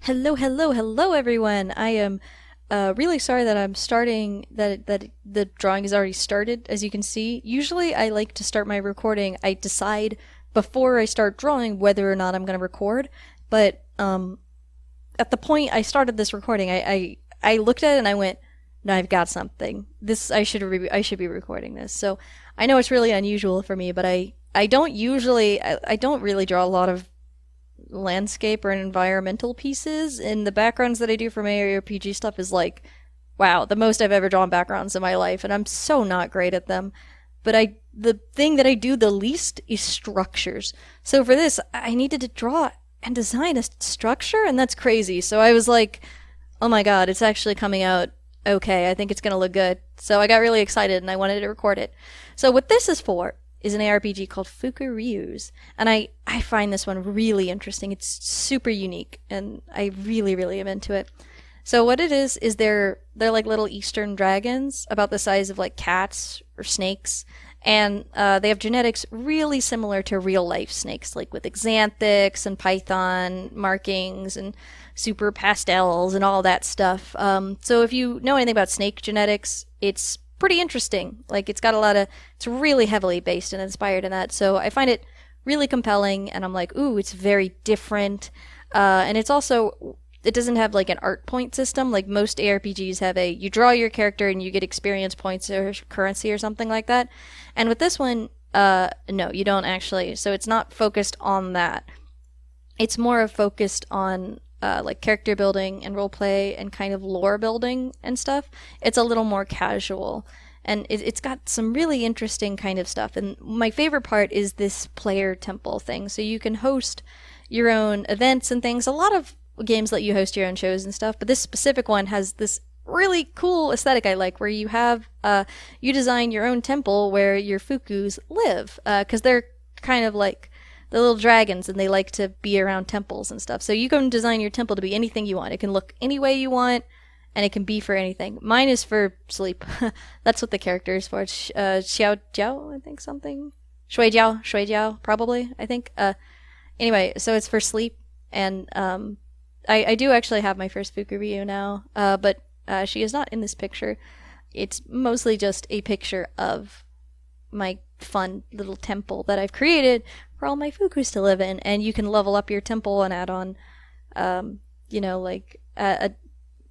Hello, hello, hello, everyone. I am really sorry that I'm starting that the drawing is already started. As you can see, usually I like to start my recording. I decide before I start drawing whether or not I'm going to record. But at the point I started this recording, I looked at it and I went, "No, I've got something. This I should be recording this." So I know it's really unusual for me, but I don't usually I don't really draw a lot of landscape or environmental pieces, and the backgrounds that I do for my ARPG stuff is like, wow, the most I've ever drawn backgrounds in my life, and I'm so not great at them. But the thing that I do the least is structures. So for this, I needed to draw and design a structure, and that's crazy. So I was like, oh my god, it's actually coming out okay. I think it's gonna look good. So I got really excited and I wanted to record it. So what this is for is an ARPG called Fukuryu's. And I find this one really interesting. It's super unique and I really, really am into it. So what it is they're like little Eastern dragons about the size of like cats or snakes. And they have genetics really similar to real life snakes, like with xanthics and python markings and super pastels and all that stuff. So if you know anything about snake genetics, it's pretty interesting. Like it's really heavily based and inspired in that. So I find it really compelling, and I'm like, ooh, it's very different. And it doesn't have like an art point system like most ARPGs have. You draw your character and you get experience points or currency or something like that. And with this one, no, you don't actually. So it's not focused on that. It's more focused on like character building and role play and kind of lore building and stuff. It's a little more casual. And it's got some really interesting kind of stuff. And my favorite part is this player temple thing. So you can host your own events and things. A lot of games let you host your own shows and stuff, but this specific one has this really cool aesthetic I like, where you have you design your own temple where your fukus live, because they're kind of like the little dragons and they like to be around temples and stuff. So you can design your temple to be anything you want. It can look any way you want, and it can be for anything. Mine is for sleep. That's what the character is for. Xiao Jiao, I think something. Shuìjiào, probably, I think. Anyway, so it's for sleep, and I do actually have my first Fukuryu now, but she is not in this picture. It's mostly just a picture of my fun little temple that I've created for all my Fukus to live in, and you can level up your temple and add on, like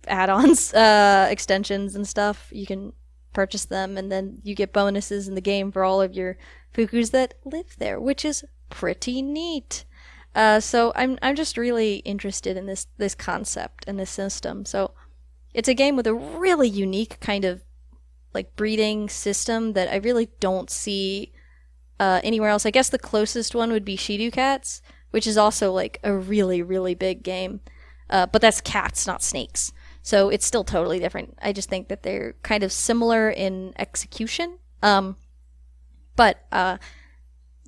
add-ons, extensions and stuff. You can purchase them, and then you get bonuses in the game for all of your Fukus that live there, which is pretty neat. So I'm just really interested in this concept and this system. So it's a game with a really unique kind of like breeding system that I really don't see anywhere else. I guess the closest one would be Shidu Cats, which is also like a really, really big game. But that's cats, not snakes. So it's still totally different. I just think that they're kind of similar in execution. But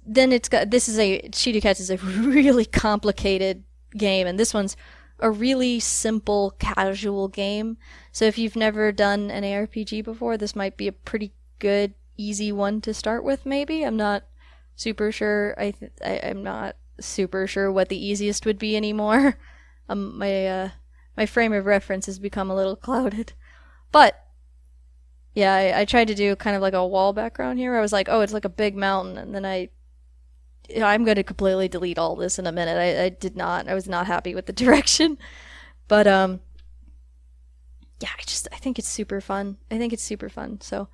then Shidu Cats is a really complicated game, and this one's a really simple, casual game. So if you've never done an ARPG before, this might be a pretty good, easy one to start with. Maybe I'm not super sure. I'm not super sure what the easiest would be anymore. My frame of reference has become a little clouded, but yeah, I tried to do kind of like a wall background here. I was like, oh, it's like a big mountain, and then I'm going to completely delete all this in a minute. I did not. I was not happy with the direction. But yeah, I think it's super fun. I think it's super fun. So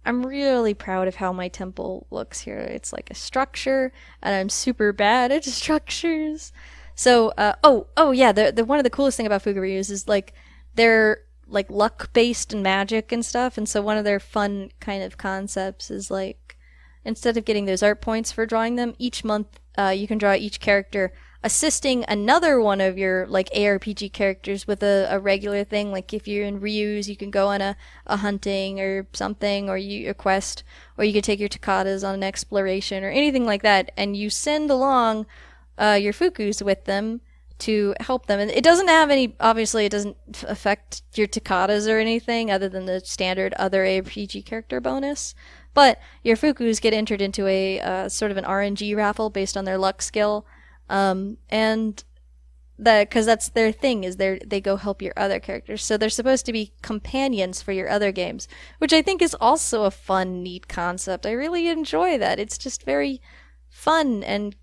I'm really proud of how my temple looks here. It's like a structure, and I'm super bad at structures. So oh yeah, the one of the coolest thing about Fukuryus is like they're like luck based and magic and stuff. And so one of their fun kind of concepts is like, instead of getting those art points for drawing them, each month you can draw each character assisting another one of your like ARPG characters with a regular thing. Like if you're in Ryu's, you can go on a hunting or something, or a quest, or you could take your Tokadas on an exploration or anything like that, and you send along your Fukus with them to help them. And it doesn't have any, obviously it doesn't affect your Tokadas or anything other than the standard other ARPG character bonus. But your Fukus get entered into a sort of an RNG raffle based on their luck skill. And that because that's their thing is they go help your other characters, so they're supposed to be companions for your other games, which I think is also a fun, neat concept. I really enjoy that. It's just very fun and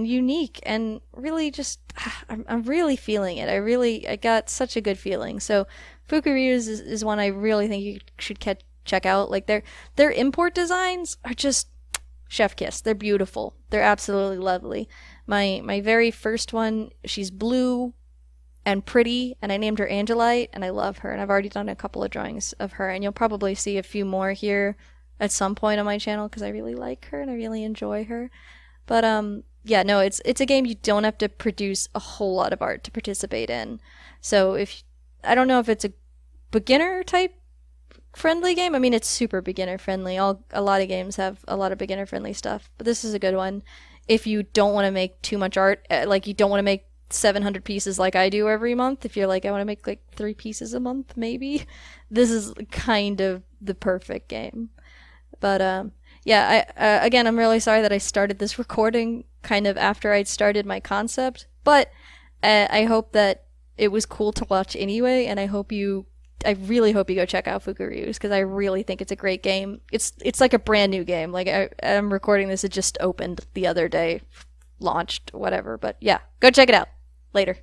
unique and really just I'm really feeling it. I got such a good feeling. So Fukuryu's is one I really think you should check out. Like their import designs are just chef kiss. They're beautiful. They're absolutely lovely. My very first one, she's blue and pretty, and I named her Angelite, and I love her, and I've already done a couple of drawings of her, and you'll probably see a few more here at some point on my channel because I really like her and I really enjoy her. But yeah, no, it's a game you don't have to produce a whole lot of art to participate in. So if I don't know if it's a beginner type friendly game. I mean, it's super beginner friendly. A lot of games have a lot of beginner friendly stuff, but this is a good one. If you don't want to make too much art, like you don't want to make 700 pieces like I do every month, if you're like, I want to make like 3 pieces a month, maybe, this is kind of the perfect game. But yeah, again, I'm really sorry that I started this recording kind of after I'd started my concept, but I hope that it was cool to watch anyway, and I really hope you go check out Fukuryu's because I really think it's a great game. It's like a brand new game. Like I'm recording this, it just opened the other day, launched, whatever. But yeah, go check it out. Later.